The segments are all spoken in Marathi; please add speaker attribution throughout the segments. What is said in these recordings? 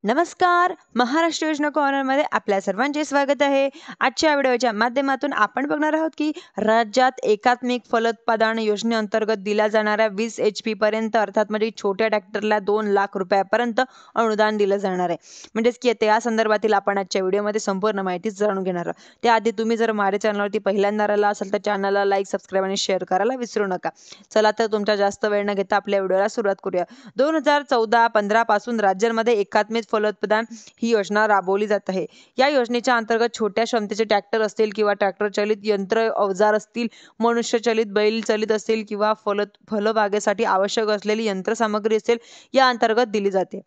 Speaker 1: नमस्कार. महाराष्ट्र योजना कॉर्नरमध्ये आपल्या सर्वांचे स्वागत आहे. आजच्या व्हिडिओच्या माध्यमातून आपण बघणार आहोत की राज्यात एकात्मिक फलोत्पादन योजनेअंतर्गत दिल्या जाणाऱ्या 20 HP पर्यंत अर्थात म्हणजे छोट्या ट्रॅक्टरला 2 लाख रुपयापर्यंत अनुदान दिलं जाणार आहे. म्हणजेच की त्या संदर्भातील आपण आजच्या व्हिडिओमध्ये संपूर्ण माहिती जाणून घेणार आहोत. त्याआधी तुम्ही जर माझ्या चॅनलवरती पहिल्यांदा आला असाल तर चॅनलला लाईक, सबस्क्राईब आणि शेअर करायला विसरू नका. चला तर तुमच्या जास्त वेळ न घेता आपल्या व्हिडिओला सुरुवात करूया. 2014-15 पासून राज्यांमध्ये एकात्मिक फलोत्पादन ही योजना राबवली जात आहे. या योजनेच्या अंतर्गत छोट्या क्षमतेचे ट्रॅक्टर असतील किंवा ट्रॅक्टर चलित यंत्र अवजार असतील, मनुष्य चलित बैल चलित असतील किंवा फळबागेसाठी आवश्यक असलेली यंत्रसामग्री असेल या अंतर्गत दिली जाते.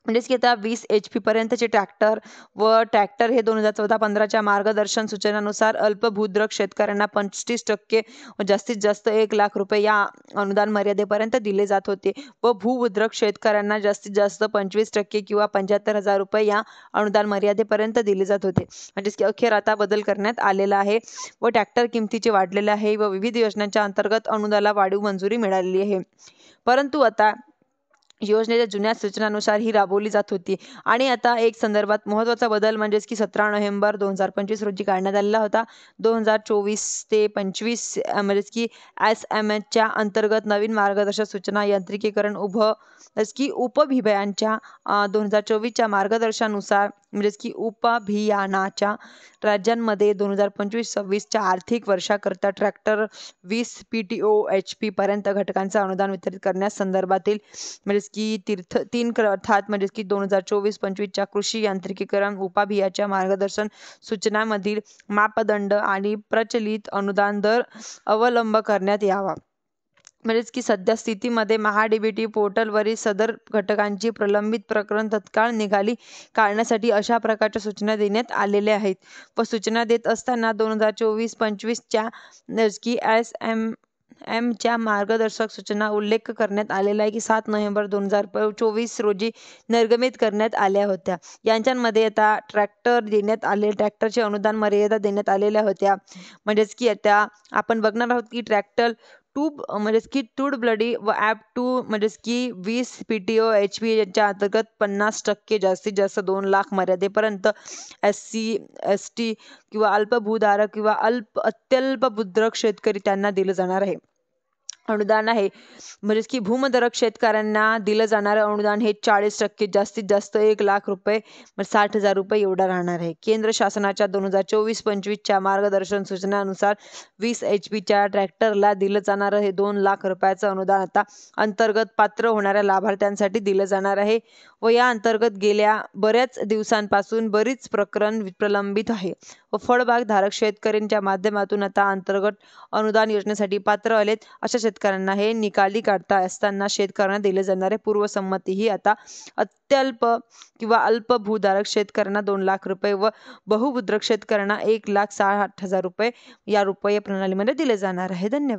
Speaker 1: म्हणजेच की आता 20 HP पर्यंतचे ट्रॅक्टर हे 2014-15च्या मार्गदर्शन सूचनानुसार अल्पभूधारक शेतकऱ्यांना 35% व जास्तीत जास्त 1 लाख रुपये या अनुदान मर्यादेपर्यंत दिले जात होते व भूवितरक शेतकऱ्यांना जास्तीत जास्त 25% किंवा 75,000 रुपये या अनुदान मर्यादेपर्यंत दिले जात होते. म्हणजेच की अखेर आता बदल करण्यात आलेला आहे व ट्रॅक्टर किमतीचे वाढलेले आहे व विविध योजनांच्या अंतर्गत अनुदानाला वाढीव मंजुरी मिळालेली आहे. परंतु आता योजनेच्या जुन्या सूचनानुसार ही राबवली जात होती आणि आता एक संदर्भात महत्त्वाचा बदल म्हणजेच की 17 नोव्हेंबर 2025 रोजी काढण्यात आलेला होता. 2024 ते 25 म्हणजेच की SMHच्या अंतर्गत नवीन मार्गदर्शक सूचना यांत्रिकीकरण उपविभागांच्या 2024च्या मार्गदर्शनानुसार म्हणजेच की उपअभियानाच्या राज्यांमध्ये 2025-26च्या आर्थिक वर्षाकरता ट्रॅक्टर 20 PTO HP पर्यंत घटकांचं अनुदान वितरित करण्यास संदर्भातील म्हणजेच की अर्थात म्हणजेच की 2024-25च्या कृषी यांत्रिकीकरण उपअभियानाच्या मार्गदर्शन सूचनांमधील मापदंड आणि प्रचलित अनुदान दर अवलंब करण्यात यावा. म्हणजेच की सध्या स्थितीमध्ये MahaDBT पोर्टलवरील सदर घटकांची प्रलंबित प्रकरण तत्काळ निकाली काढण्यासाठी अशा प्रकारच्या सूचना देण्यात आलेल्या आहेत व सूचना देत असताना 2024-25च्या की SMMच्या मार्गदर्शक सूचना उल्लेख करण्यात आलेला आहे की 7 नोव्हेंबर 2024 रोजी निर्गमित करण्यात आल्या होत्या. यांच्यामध्ये आता ट्रॅक्टरचे अनुदान मर्यादा देण्यात आलेल्या होत्या. म्हणजेच की आता आपण बघणार आहोत की ट्रॅक्टर म्हणजेच की टूड ब्लडी व ॲप 2 म्हणजेच की 20 PTO HP यांच्या अंतर्गत 50% जास्तीत जास्त 2 लाख मर्यादेपर्यंत SC ST किंवा अल्पभूधारक किंवा अत्यल्पभूधारक शेतकरी त्यांना दिलं जाणार आहे. अनुदान आहे म्हणजेच की भूमधारक शेतकऱ्यांना दिलं जाणारं अनुदान हे 40% जास्तीत जास्त 1 लाख रुपये 60,000 रुपये एवढा राहणार आहे. केंद्र शासनाच्या 2024-25च्या मार्गदर्शन सूचनानुसार 20 HPच्या ट्रॅक्टरला दिलं जाणारं हे 2 लाख रुपयाचं अनुदान आता अंतर्गत पात्र होणाऱ्या लाभार्थ्यांसाठी दिलं जाणार आहे व या अंतर्गत गेल्या बऱ्याच दिवसांपासून बरीच प्रकरण प्रलंबित आहे व फळबाग धारक शेतकऱ्यांच्या माध्यमातून आता अंतर्गत अनुदान योजनेसाठी पात्र आलेत अशा शेतकऱ्यांना हे निकाली काढता असताना शेतकऱ्यांना दिले जाणारे पूर्वसंमती ही आता अत्यल्प किंवा अल्पभूधारक शेतकऱ्यांना 2 लाख रुपये व बहुभूधारक शेतकऱ्यांना 1,60,000 रुपये या रुपये प्रणालीमध्ये दिले जाणार आहे. धन्यवाद.